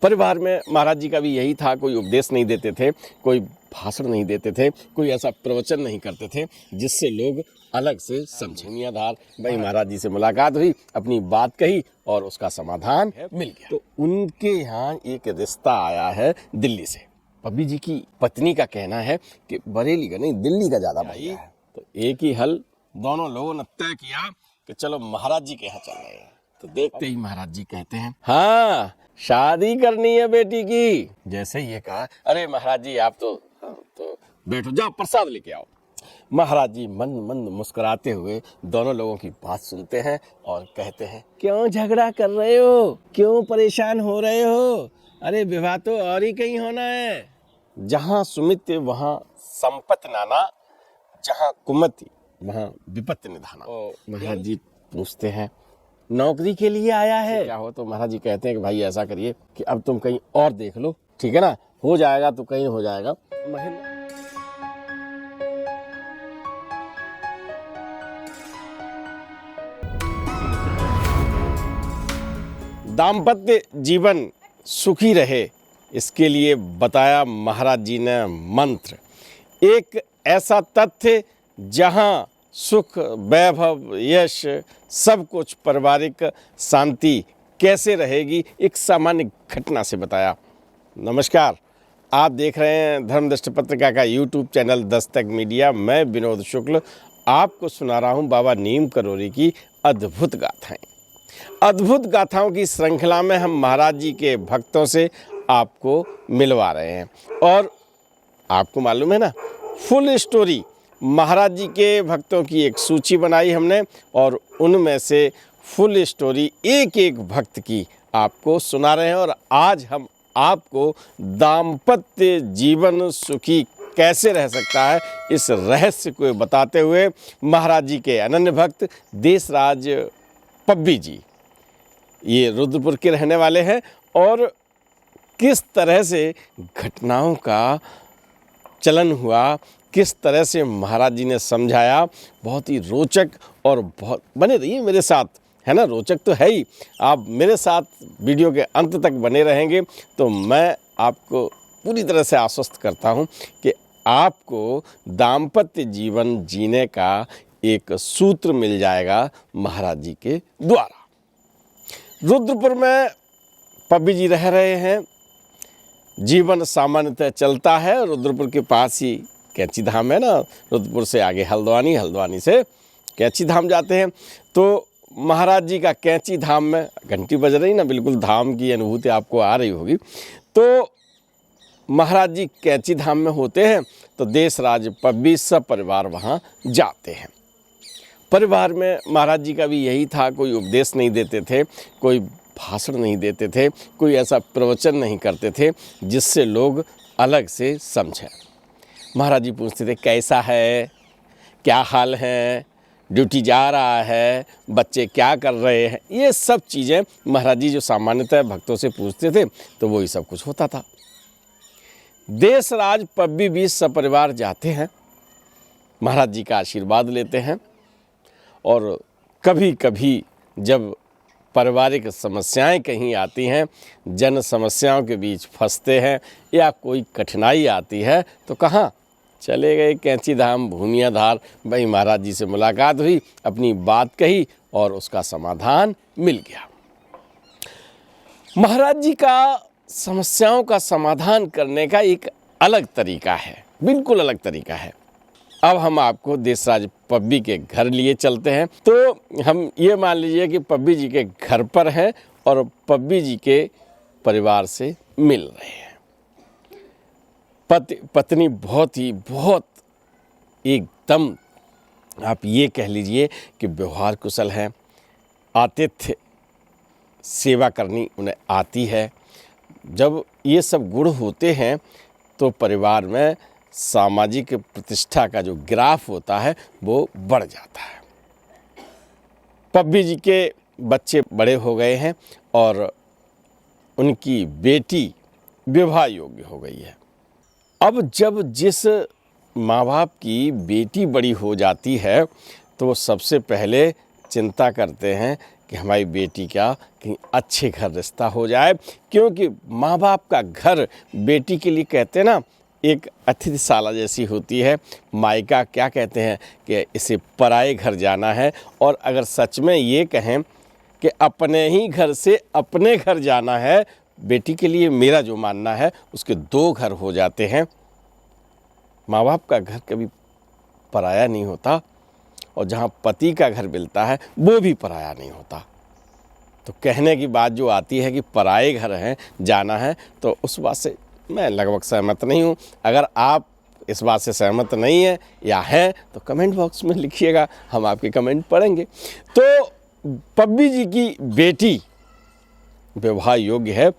परिवार में महाराज जी का भी यही था, कोई उपदेश नहीं देते थे, कोई भाषण नहीं देते थे, कोई ऐसा प्रवचन नहीं करते थे जिससे लोग अलग से समझें। दुनियादार भाई महाराज जी से मुलाकात हुई, अपनी बात कही और उसका समाधान मिल गया। तो उनके यहाँ एक रिश्ता आया है दिल्ली से। पब्बी जी की पत्नी का कहना है कि बरेली का नहीं, दिल्ली का ज़्यादा बढ़िया है। तो एक ही हल दोनों लोगों ने तय किया कि चलो महाराज जी के यहाँ चल रहे हैं। तो देखते ही महाराज जी कहते हैं, हाँ शादी करनी है बेटी की। जैसे ये कहा, अरे महाराज जी आप तो बैठो, जाओ प्रसाद लेके आओ। महाराज जी मन मंद मुस्कुराते हुए दोनों लोगों की बात सुनते हैं और कहते हैं, क्यों झगड़ा कर रहे हो, क्यों परेशान हो रहे हो, अरे विवाह तो और ही कहीं होना है। जहाँ सुमित वहाँ संपत्ति नाना, जहाँ कुमति वहाँ विपत्ति निधाना। महाराज जी पूछते हैं, नौकरी के लिए आया है क्या हो? तो महाराज जी कहते हैं कि भाई ऐसा करिए कि अब तुम कहीं और देख लो, ठीक है ना, हो जाएगा तो कहीं हो जाएगा। दाम्पत्य जीवन सुखी रहे, इसके लिए बताया महाराज जी ने मंत्र। एक ऐसा तथ्य जहां सुख वैभव यश सब कुछ, पारिवारिक शांति कैसे रहेगी, एक सामान्य घटना से बताया। नमस्कार, आप देख रहे हैं धर्मदृष्टि पत्रिका का यूट्यूब चैनल दस्तक मीडिया। मैं विनोद शुक्ल आपको सुना रहा हूं बाबा नीम करोली की अद्भुत गाथाएं। अद्भुत गाथाओं की श्रृंखला में हम महाराज जी के भक्तों से आपको मिलवा रहे हैं। और आपको मालूम है ना, फुल स्टोरी महाराज जी के भक्तों की एक सूची बनाई हमने और उनमें से फुल स्टोरी एक एक भक्त की आपको सुना रहे हैं। और आज हम आपको दाम्पत्य जीवन सुखी कैसे रह सकता है, इस रहस्य को बताते हुए महाराज जी के अनन्य भक्त देशराज पब्बी जी, ये रुद्रपुर के रहने वाले हैं, और किस तरह से घटनाओं का चलन हुआ, किस तरह से महाराज जी ने समझाया, बहुत ही रोचक। और बहुत बने रहिए मेरे साथ, है ना, रोचक तो है ही। आप मेरे साथ वीडियो के अंत तक बने रहेंगे तो मैं आपको पूरी तरह से आश्वस्त करता हूं कि आपको दाम्पत्य जीवन जीने का एक सूत्र मिल जाएगा महाराज जी के द्वारा। रुद्रपुर में पब्बी जी रह रहे हैं, जीवन सामान्यतः चलता है। रुद्रपुर के पास ही कैंची धाम है ना, रुद्रपुर से आगे हल्द्वानी, हल्द्वानी से कैंची धाम जाते हैं। तो महाराज जी का कैंची धाम में घंटी बज रही ना, बिल्कुल धाम की अनुभूति आपको आ रही होगी। तो महाराज जी कैंची धाम में होते हैं तो देशराज पब्बी सब परिवार वहाँ जाते हैं। परिवार में महाराज जी का भी यही था, कोई उपदेश नहीं देते थे, कोई भाषण नहीं देते थे, कोई ऐसा प्रवचन नहीं करते थे जिससे लोग अलग से समझें। महाराज जी पूछते थे, कैसा है, क्या हाल है, ड्यूटी जा रहा है, बच्चे क्या कर रहे हैं, ये सब चीज़ें महाराज जी जो सामान्यतः भक्तों से पूछते थे तो वही सब कुछ होता था। देशराज पब्बी भी सपरिवार जाते हैं, महाराज जी का आशीर्वाद लेते हैं। और कभी कभी जब पारिवारिक समस्याएं कहीं आती हैं, जन समस्याओं के बीच फंसते हैं या कोई कठिनाई आती है तो कहाँ चले गए, कैंची धाम, भूमियाधार। भाई महाराज जी से मुलाकात हुई, अपनी बात कही और उसका समाधान मिल गया। महाराज जी का समस्याओं का समाधान करने का एक अलग तरीका है, बिल्कुल अलग तरीका है। अब हम आपको देशराज पब्बी के घर लिए चलते हैं। तो हम ये मान लीजिए कि पब्बी जी के घर पर हैं और पब्बी जी के परिवार से मिल रहे हैं। पति पत्नी बहुत एकदम आप ये कह लीजिए कि व्यवहार कुशल हैं, आतिथ्य सेवा करनी उन्हें आती है। जब ये सब गुण होते हैं तो परिवार में सामाजिक प्रतिष्ठा का जो ग्राफ होता है वो बढ़ जाता है। पब्बी जी के बच्चे बड़े हो गए हैं और उनकी बेटी विवाह योग्य हो गई है। अब जब जिस माँ बाप की बेटी बड़ी हो जाती है तो वो सबसे पहले चिंता करते हैं कि हमारी बेटी का कहीं अच्छे घर रिश्ता हो जाए, क्योंकि माँ बाप का घर बेटी के लिए कहते हैं ना एक अतिथिशाला जैसी होती है। मायका क्या कहते हैं कि इसे पराए घर जाना है, और अगर सच में ये कहें कि अपने ही घर से अपने घर जाना है, बेटी के लिए मेरा जो मानना है उसके दो घर हो जाते हैं। माँ बाप का घर कभी पराया नहीं होता, और जहाँ पति का घर मिलता है वो भी पराया नहीं होता। तो कहने की बात जो आती है कि पराए घर हैं जाना है, तो उस बात से मैं लगभग सहमत नहीं हूँ। अगर आप इस बात से सहमत नहीं हैं या हैं तो कमेंट बॉक्स में लिखिएगा, हम आपके कमेंट पढ़ेंगे। तो पब्बी जी की बेटी विवाह योग्य है,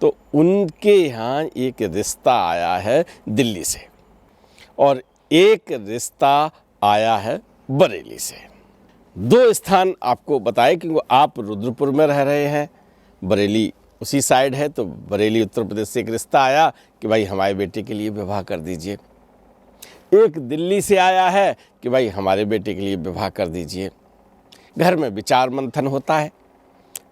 तो उनके यहाँ एक रिश्ता आया है दिल्ली से, और एक रिश्ता आया है बरेली से। दो स्थान आपको बताए क्योंकि आप रुद्रपुर में रह रहे हैं, बरेली उसी साइड है, तो बरेली उत्तर प्रदेश से एक रिश्ता आया कि भाई हमारे बेटे के लिए विवाह कर दीजिए। एक दिल्ली से आया है कि भाई हमारे बेटे के लिए विवाह कर दीजिए। घर में विचार मंथन होता है,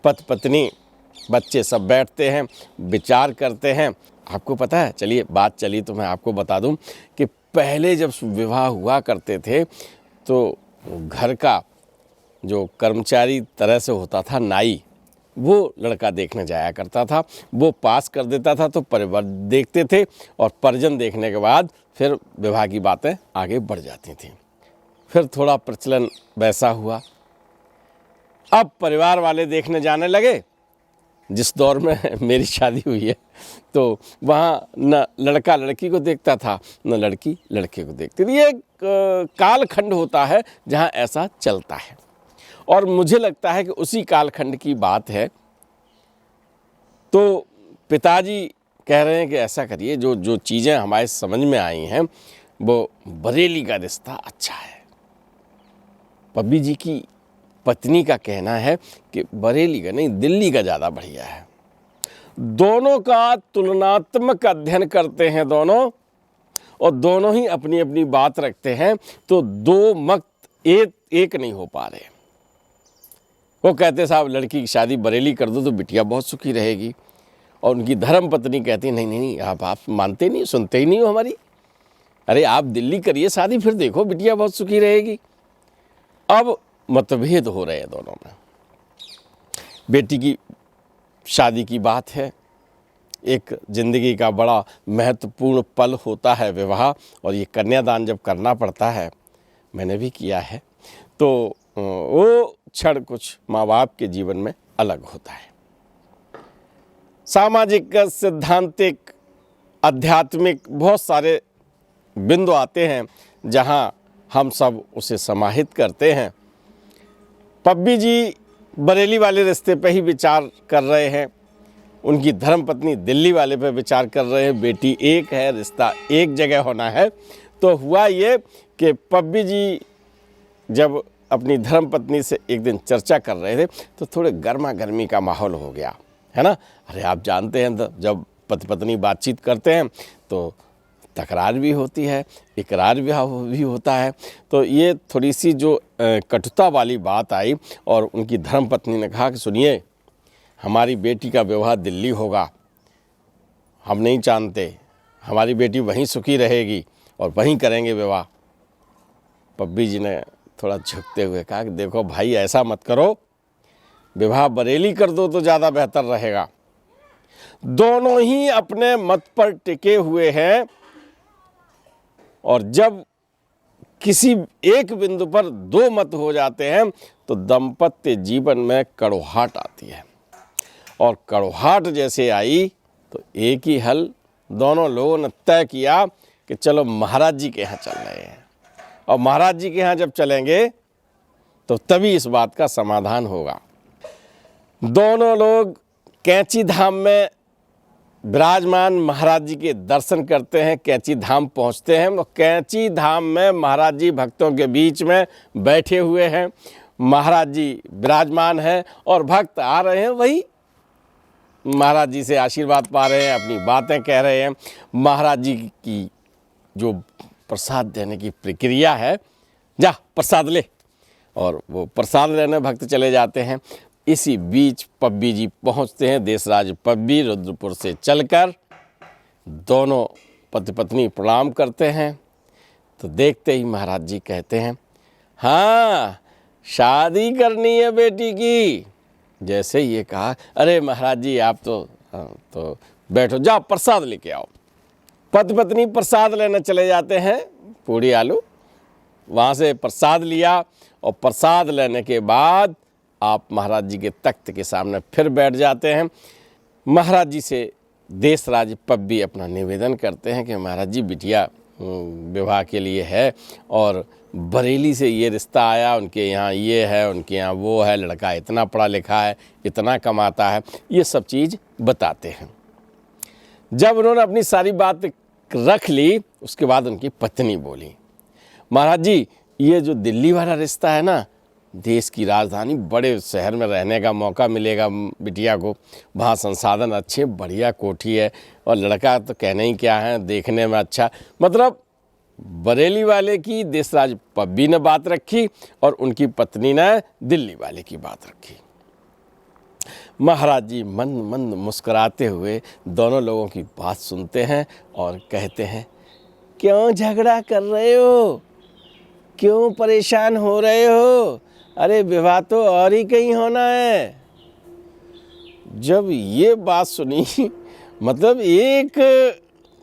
पति पत्नी बच्चे सब बैठते हैं, विचार करते हैं। आपको पता है, चलिए बात चली तो मैं आपको बता दूं कि पहले जब विवाह हुआ करते थे तो घर का जो कर्मचारी तरह से होता था, नाई, वो लड़का देखने जाया करता था। वो पास कर देता था तो परिवार देखते थे, और परिजन देखने के बाद फिर विवाह की बातें आगे बढ़ जाती थीं। फिर थोड़ा प्रचलन वैसा हुआ। अब परिवार वाले देखने जाने लगे। जिस दौर में मेरी शादी हुई है तो वहाँ न लड़का लड़की को देखता था, न लड़की लड़के को देखती थी। ये एक कालखंड होता है जहाँ ऐसा चलता है, और मुझे लगता है कि उसी कालखंड की बात है। तो पिताजी कह रहे हैं कि ऐसा करिए, जो जो चीज़ें हमारे समझ में आई हैं वो बरेली का रिश्ता अच्छा है। पब्बी जी की पत्नी का कहना है कि बरेली का नहीं, दिल्ली का ज़्यादा बढ़िया है। दोनों का तुलनात्मक अध्ययन करते हैं दोनों, और दोनों ही अपनी अपनी बात रखते हैं, तो दो मत एक नहीं हो पा रहे। वो कहते साहब लड़की की शादी बरेली कर दो तो बिटिया बहुत सुखी रहेगी, और उनकी धर्म पत्नी कहती नहीं नहीं नहीं, आप मानते नहीं, सुनते ही नहीं हो हमारी। अरे आप दिल्ली करिए शादी, फिर देखो बिटिया बहुत सुखी रहेगी। अब मतभेद हो रहे हैं दोनों में। बेटी की शादी की बात है, एक ज़िंदगी का बड़ा महत्वपूर्ण पल होता है विवाह, और ये कन्यादान जब करना पड़ता है, मैंने भी किया है, तो वो क्षण कुछ माँ बाप के जीवन में अलग होता है। सामाजिक, सिद्धांतिक, आध्यात्मिक बहुत सारे बिंदु आते हैं जहाँ हम सब उसे समाहित करते हैं। पब्बी जी बरेली वाले रिश्ते पे ही विचार कर रहे हैं, उनकी धर्मपत्नी दिल्ली वाले पे विचार कर रहे हैं। बेटी एक है, रिश्ता एक जगह होना है। तो हुआ ये कि पब्बी जी जब अपनी धर्मपत्नी से एक दिन चर्चा कर रहे थे तो थोड़े गर्मा गर्मी का माहौल हो गया, है ना। अरे आप जानते हैं जब पति पत्नी बातचीत करते हैं तो तकरार भी होती है, इकरार भी होता है। तो ये थोड़ी सी जो कटुता वाली बात आई, और उनकी धर्मपत्नी ने कहा कि सुनिए, हमारी बेटी का विवाह दिल्ली होगा, हम नहीं जानते, हमारी बेटी वहीं सुखी रहेगी और वहीं करेंगे विवाह। पब्बी जी ने थोड़ा झुकते हुए कहा कि देखो भाई, ऐसा मत करो, विवाह बरेली कर दो तो ज़्यादा बेहतर रहेगा। दोनों ही अपने मत पर टिके हुए हैं, और जब किसी एक बिंदु पर दो मत हो जाते हैं तो दाम्पत्य जीवन में कड़वाहट आती है, और कड़वाहट जैसे आई तो एक ही हल, दोनों लोगों ने तय किया कि चलो महाराज जी के यहाँ चल रहे हैं, और महाराज जी के यहाँ जब चलेंगे तो तभी इस बात का समाधान होगा। दोनों लोग कैंची धाम में विराजमान महाराज जी के दर्शन करते हैं, कैंची धाम पहुंचते हैं। और कैंची धाम में महाराज जी भक्तों के बीच में बैठे हुए हैं, महाराज जी विराजमान हैं और भक्त आ रहे हैं, वही महाराज जी से आशीर्वाद पा रहे हैं, अपनी बातें कह रहे हैं। महाराज जी की जो प्रसाद देने की प्रक्रिया है, जा प्रसाद ले, और वो प्रसाद लेने भक्त चले जाते हैं। इसी बीच पब्बी जी पहुंचते हैं। देशराज पब्बी रुद्रपुर से चलकर दोनों पति पत्नी प्रणाम करते हैं। तो देखते ही महाराज जी कहते हैं, हाँ शादी करनी है बेटी की। जैसे ये कहा, अरे महाराज जी आप तो बैठो, जाओ प्रसाद लेके आओ। पति पत्नी प्रसाद लेने चले जाते हैं, पूड़ी आलू। वहाँ से प्रसाद लिया और प्रसाद लेने के बाद आप महाराज जी के तख्त के सामने फिर बैठ जाते हैं। महाराज जी से देशराज पब्बी अपना निवेदन करते हैं कि महाराज जी बिटिया विवाह के लिए है और बरेली से ये रिश्ता आया, उनके यहाँ ये है, उनके यहाँ वो है, लड़का इतना पढ़ा लिखा है, इतना कमाता है, ये सब चीज़ बताते हैं। जब उन्होंने अपनी सारी बात रख ली, उसके बाद उनकी पत्नी बोली, महाराज जी ये जो दिल्ली वाला रिश्ता है ना, देश की राजधानी बड़े शहर में रहने का मौका मिलेगा बिटिया को, वहाँ संसाधन अच्छे, बढ़िया कोठी है और लड़का तो कहने ही क्या है, देखने में अच्छा। मतलब बरेली वाले की देशराज पब्बी ने बात रखी और उनकी पत्नी ने दिल्ली वाले की बात रखी। महाराज जी मंद मंद मुस्कुराते हुए दोनों लोगों की बात सुनते हैं और कहते हैं, क्यों झगड़ा कर रहे हो, क्यों परेशान हो रहे हो, अरे विवाह तो और ही कहीं होना है। जब ये बात सुनी, मतलब एक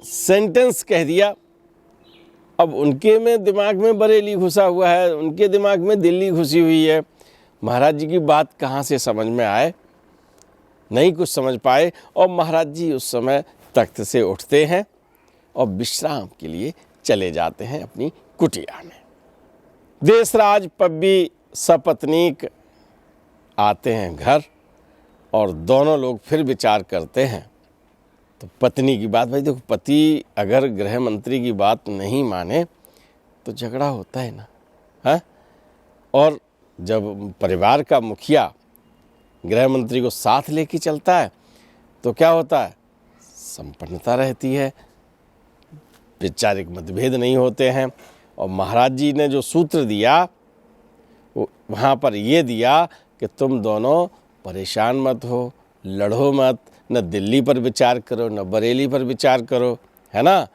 सेंटेंस कह दिया, अब उनके में दिमाग में बरेली घुसा हुआ है, उनके दिमाग में दिल्ली घुसी हुई है। महाराज जी की बात कहाँ से समझ में आए, नहीं कुछ समझ पाए। और महाराज जी उस समय तख्त से उठते हैं और विश्राम के लिए चले जाते हैं अपनी कुटिया में। देशराज पब्बी सपत्नीक आते हैं घर और दोनों लोग फिर विचार करते हैं। तो पत्नी की बात, भाई देखो पति अगर गृह मंत्री की बात नहीं माने तो झगड़ा होता है ना, है। और जब परिवार का मुखिया गृह मंत्री को साथ लेके चलता है तो क्या होता है, संपन्नता रहती है, वैचारिक मतभेद नहीं होते हैं। और महाराज जी ने जो सूत्र दिया वहाँ पर ये दिया कि तुम दोनों परेशान मत हो, लड़ो मत, न दिल्ली पर विचार करो न बरेली पर विचार करो, है ना।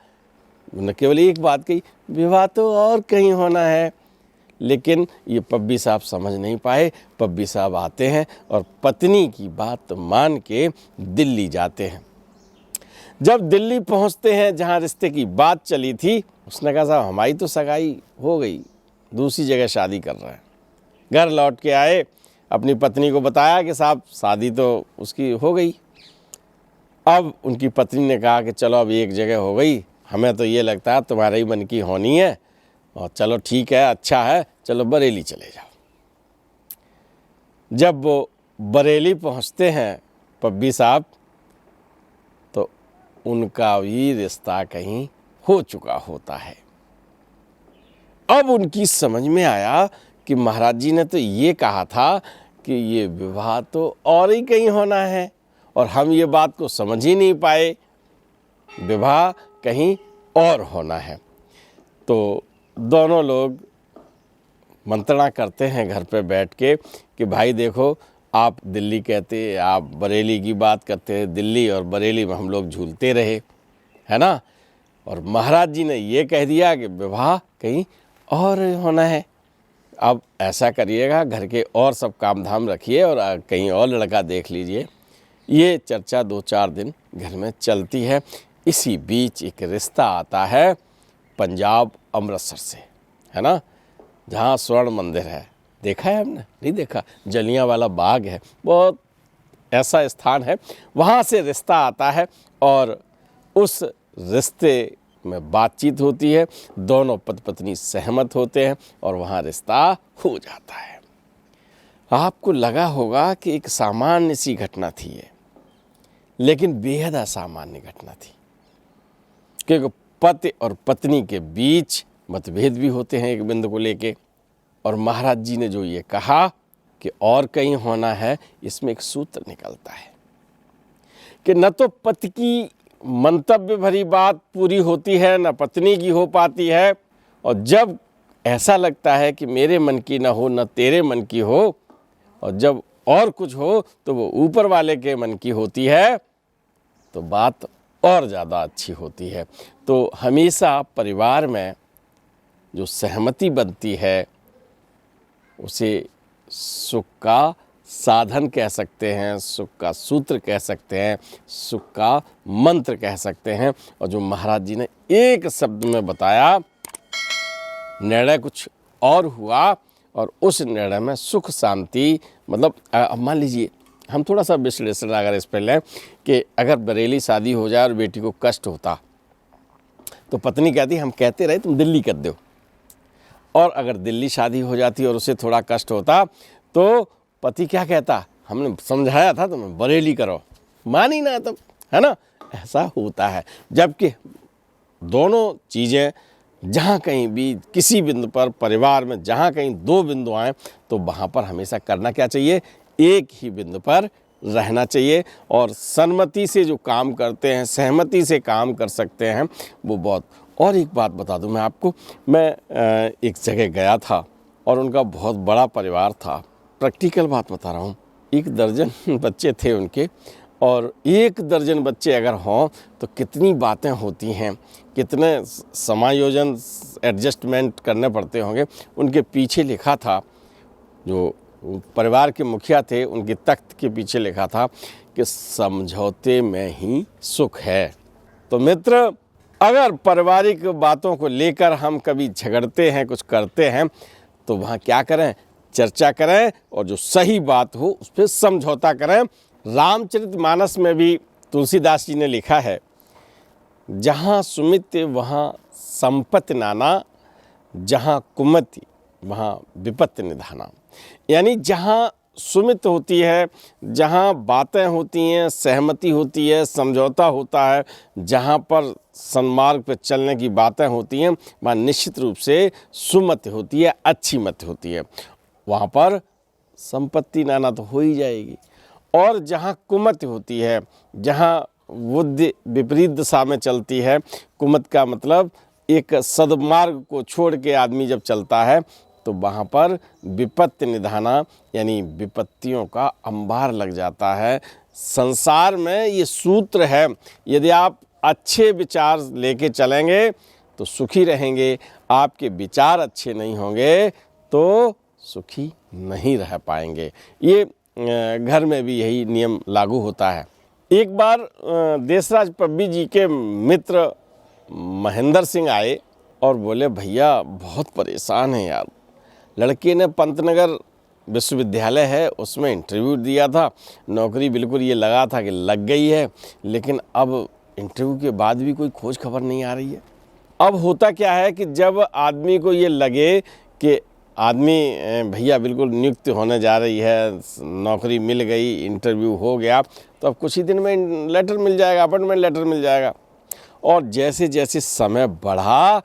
न केवल एक बात कही, विवाह तो और कहीं होना है। लेकिन ये पब्बी साहब समझ नहीं पाए। पब्बी साहब आते हैं और पत्नी की बात मान के दिल्ली जाते हैं। जब दिल्ली पहुंचते हैं जहां रिश्ते की बात चली थी, उसने कहा साहब हमारी तो सगाई हो गई, दूसरी जगह शादी कर रहे हैं। घर लौट के आए, अपनी पत्नी को बताया कि साहब शादी तो उसकी हो गई। अब उनकी पत्नी ने कहा कि चलो अब एक जगह हो गई, हमें तो ये लगता है तुम्हारे ही मन की होनी है, और चलो ठीक है, अच्छा है, चलो बरेली चले जाओ। जब वो बरेली पहुंचते हैं पब्बी साहब, तो उनका भी रिश्ता कहीं हो चुका होता है। अब उनकी समझ में आया कि महाराज जी ने तो ये कहा था कि ये विवाह तो और ही कहीं होना है, और हम ये बात को समझ ही नहीं पाए, विवाह कहीं और होना है। तो दोनों लोग मंत्रणा करते हैं घर पे बैठ के कि भाई देखो, आप दिल्ली कहते, आप बरेली की बात करते हैं, दिल्ली और बरेली में हम लोग झूलते रहे, है ना। और महाराज जी ने ये कह दिया कि विवाह कहीं और होना है। अब ऐसा करिएगा, घर के और सब काम धाम रखिए और कहीं और लड़का देख लीजिए। ये चर्चा 2-4 दिन घर में चलती है। इसी बीच एक रिश्ता आता है पंजाब अमृतसर से, है ना, जहाँ स्वर्ण मंदिर है। देखा है हमने? नहीं देखा? जलियांवाला बाग है, बहुत ऐसा स्थान है। वहाँ से रिश्ता आता है और उस रिश्ते में बातचीत होती है, दोनों पति पत्नी सहमत होते हैं और वहाँ रिश्ता हो जाता है। आपको लगा होगा कि एक सामान्य सी घटना थी ये, लेकिन बेहद असामान्य घटना थी, क्योंकि पति और पत्नी के बीच मतभेद भी होते हैं एक बिंदु को लेके। और महाराज जी ने जो ये कहा कि और कहीं होना है, इसमें एक सूत्र निकलता है कि न तो पति की मंतव्य भरी बात पूरी होती है, न पत्नी की हो पाती है। और जब ऐसा लगता है कि मेरे मन की न हो न तेरे मन की हो, और जब और कुछ हो तो वो ऊपर वाले के मन की होती है, तो बात और ज़्यादा अच्छी होती है। तो हमेशा परिवार में जो सहमति बनती है उसे सुख का साधन कह सकते हैं, सुख का सूत्र कह सकते हैं, सुख का मंत्र कह सकते हैं। और जो महाराज जी ने एक शब्द में बताया, निर्णय कुछ और हुआ और उस निर्णय में सुख शांति, मतलब अब मान लीजिए हम थोड़ा सा विश्लेषण अगर इस पर लें कि अगर बरेली शादी हो जाए और बेटी को कष्ट होता तो पत्नी कहती हम कहते रहे तुम दिल्ली कर दो, और अगर दिल्ली शादी हो जाती और उसे थोड़ा कष्ट होता तो पति क्या कहता, हमने समझाया था तुम्हें बरेली करो, मानी ना तुम, है ना। ऐसा होता है। जबकि दोनों चीज़ें जहाँ कहीं भी किसी बिंदु पर परिवार में जहाँ कहीं दो बिंदु आएँ तो वहाँ पर हमेशा करना क्या चाहिए, एक ही बिंदु पर रहना चाहिए। और सहमति से जो काम करते हैं, सहमति से काम कर सकते हैं वो बहुत। और एक बात बता दूं मैं आपको, मैं एक जगह गया था और उनका बहुत बड़ा परिवार था। प्रैक्टिकल बात बता रहा हूँ। 1 दर्जन बच्चे थे उनके, और 1 दर्जन बच्चे अगर हों तो कितनी बातें होती हैं, कितने समायोजन एडजस्टमेंट करने पड़ते होंगे। उनके पीछे लिखा था, जो परिवार के मुखिया थे उनके तख्त के पीछे लिखा था कि समझौते में ही सुख है। तो मित्र, अगर पारिवारिक बातों को लेकर हम कभी झगड़ते हैं, कुछ करते हैं, तो वहाँ क्या करें, चर्चा करें और जो सही बात हो उस पर समझौता करें। रामचरितमानस में भी तुलसीदास जी ने लिखा है, जहाँ सुमित वहाँ संपत्ति नाना, जहाँ कुमति वहाँ विपत्ति निधाना। यानी जहाँ सुमित होती है, जहाँ बातें होती हैं, सहमति होती है, समझौता होता है, जहाँ पर सन्मार्ग पर चलने की बातें होती हैं, वहाँ निश्चित रूप से सुमति होती है, अच्छी मत होती है। वहाँ पर संपत्ति नाना तो हो ही जाएगी। और जहाँ कुमति होती है, जहाँ बुद्धि विपरीत दिशा में चलती है, कुमत का मतलब एक सद्मार्ग को छोड़ के आदमी जब चलता है, तो वहाँ पर विपत्ति निधाना, यानी विपत्तियों का अंबार लग जाता है। संसार में ये सूत्र है, यदि आप अच्छे विचार लेके चलेंगे तो सुखी रहेंगे, आपके विचार अच्छे नहीं होंगे तो सुखी नहीं रह पाएंगे। ये घर में भी यही नियम लागू होता है। एक बार देशराज पब्बी जी के मित्र महेंद्र सिंह आए और बोले, भैया बहुत परेशान है यार, लड़के ने पंतनगर विश्वविद्यालय है उसमें इंटरव्यू दिया था, नौकरी बिल्कुल ये लगा था कि लग गई है, लेकिन अब इंटरव्यू के बाद भी कोई खोज खबर नहीं आ रही है। अब होता क्या है कि जब आदमी को ये लगे कि आदमी भैया बिल्कुल नियुक्त होने जा रही है, नौकरी मिल गई, इंटरव्यू हो गया, तो अब कुछ ही दिन में लेटर मिल जाएगा, अपॉइंटमेंट लेटर मिल जाएगा। और जैसे जैसे समय बढ़ा,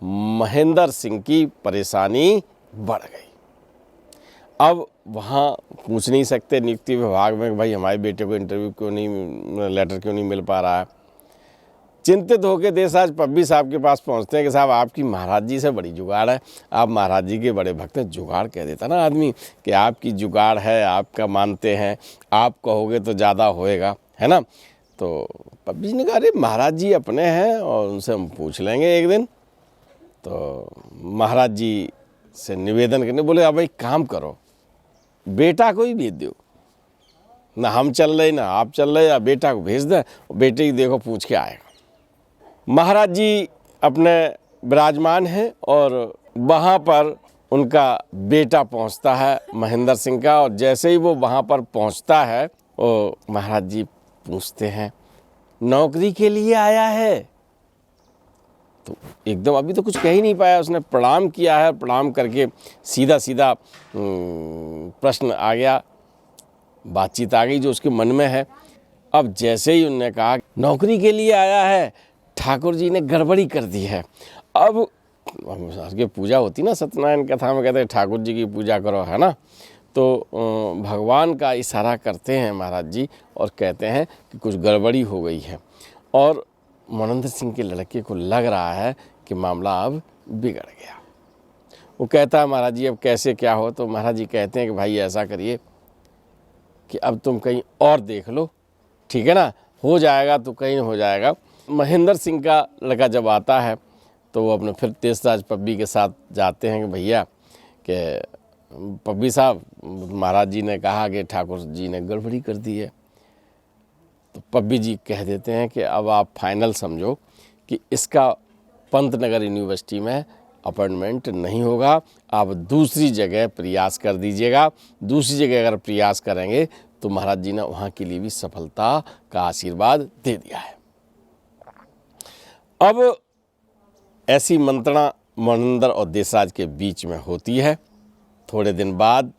महेंद्र सिंह की परेशानी बढ़ गई। अब वहाँ पूछ नहीं सकते नियुक्ति विभाग में, भाई हमारे बेटे को इंटरव्यू क्यों नहीं, लेटर क्यों नहीं मिल पा रहा है। चिंतित होकर देशराज पब्बी साहब के पास पहुँचते हैं कि साहब आपकी महाराज जी से बड़ी जुगाड़ है, आप महाराज जी के बड़े भक्त हैं। जुगाड़ कह देता ना आदमी कि आपकी जुगाड़ है, आपका मानते हैं, आप कहोगे तो ज़्यादा होएगा, है ना। तो पब्बी जी ने कहा, अरे महाराज जी अपने हैं और उनसे हम पूछ लेंगे एक दिन। तो महाराज जी से निवेदन करने बोले, अब भाई काम करो, बेटा को ही भेज दो, ना हम चल रहे ना आप चल रहे, या बेटा को भेज दें, बेटे की देखो पूछ के आएगा। महाराज जी अपने विराजमान हैं और वहाँ पर उनका बेटा पहुँचता है महेंद्र सिंह का, और जैसे ही वो वहाँ पर पहुँचता है, वो महाराज जी पूछते हैं, नौकरी के लिए आया है? तो एकदम अभी तो कुछ कह ही नहीं पाया, उसने प्रणाम किया है, प्रणाम करके सीधा सीधा प्रश्न आ गया, बातचीत आ गई जो उसके मन में है। अब जैसे ही उन्होंने कहा नौकरी के लिए आया है, ठाकुर जी ने गड़बड़ी कर दी है। अब की पूजा होती ना सत्यनारायण कथा में, कहते हैं ठाकुर जी की पूजा करो, है ना। तो भगवान का इशारा करते हैं महाराज जी और कहते हैं कि कुछ गड़बड़ी हो गई है, और महेंद्र सिंह के लड़के को लग रहा है कि मामला अब बिगड़ गया। वो कहता है, महाराज जी अब कैसे क्या हो? तो महाराज जी कहते हैं कि भाई ऐसा करिए, कि अब तुम कहीं और देख लो, ठीक है ना, हो जाएगा तो कहीं हो जाएगा। महेंद्र सिंह का लड़का जब आता है तो वो अपने फिर तेजराज पब्बी के साथ जाते हैं कि भैया कि पब्बी साहब, महाराज जी ने कहा कि ठाकुर जी ने गड़बड़ी कर दी है। तो पब्बी जी कह देते हैं कि अब आप फाइनल समझो कि इसका पंतनगर यूनिवर्सिटी में अपॉइंटमेंट नहीं होगा, आप दूसरी जगह प्रयास कर दीजिएगा। दूसरी जगह अगर प्रयास करेंगे तो महाराज जी ने वहाँ के लिए भी सफलता का आशीर्वाद दे दिया है। अब ऐसी मंत्रणा महेंद्र और देशराज के बीच में होती है। थोड़े दिन बाद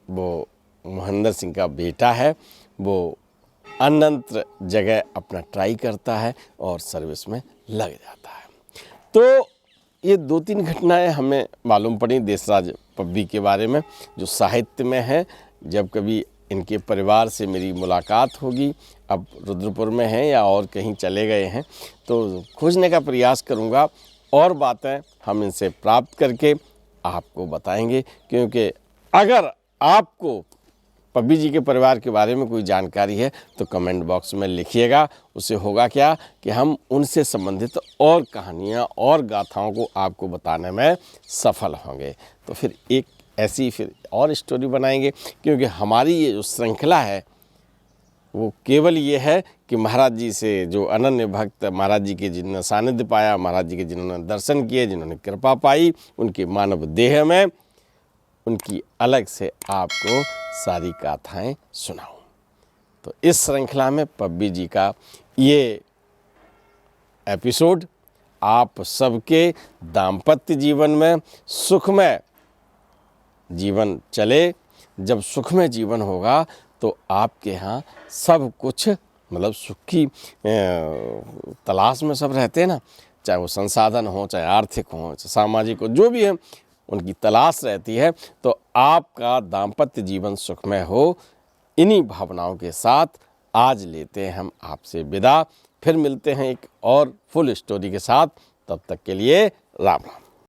वो महेंद्र सिंह का बेटा है, वो अन्यत्र जगह अपना ट्राई करता है और सर्विस में लग जाता है। तो ये 2-3 घटनाएं हमें मालूम पड़ी देशराज पब्बी के बारे में, जो साहित्य में है। जब कभी इनके परिवार से मेरी मुलाकात होगी, अब रुद्रपुर में हैं या और कहीं चले गए हैं, तो खोजने का प्रयास करूंगा और बातें हम इनसे प्राप्त करके आपको बताएंगे। क्योंकि अगर आपको पब्बी जी के परिवार के बारे में कोई जानकारी है तो कमेंट बॉक्स में लिखिएगा। उससे होगा क्या कि हम उनसे संबंधित और कहानियाँ और गाथाओं को आपको बताने में सफल होंगे। तो फिर एक ऐसी फिर और स्टोरी बनाएंगे, क्योंकि हमारी ये जो श्रृंखला है वो केवल ये है कि महाराज जी से जो अनन्य भक्त, महाराज जी के जिन्होंने सानिध्य पाया, महाराज जी के जिन्होंने दर्शन किए, जिन्होंने कृपा पाई, उनके मानव देह में, उनकी अलग से आपको सारी गाथाएं सुनाऊं। तो इस श्रृंखला में पब्बी जी का ये एपिसोड आप सबके दाम्पत्य जीवन में सुखमय जीवन चले। जब सुखमय जीवन होगा तो आपके यहाँ सब कुछ, मतलब सुख की तलाश में सब रहते हैं ना, चाहे वो संसाधन हो, चाहे आर्थिक हो, चाहे सामाजिक हो, जो भी है उनकी तलाश रहती है। तो आपका दाम्पत्य जीवन सुखमय हो, इन्हीं भावनाओं के साथ आज लेते हैं हम आपसे विदा। फिर मिलते हैं एक और फुल स्टोरी के साथ। तब तक के लिए राम राम।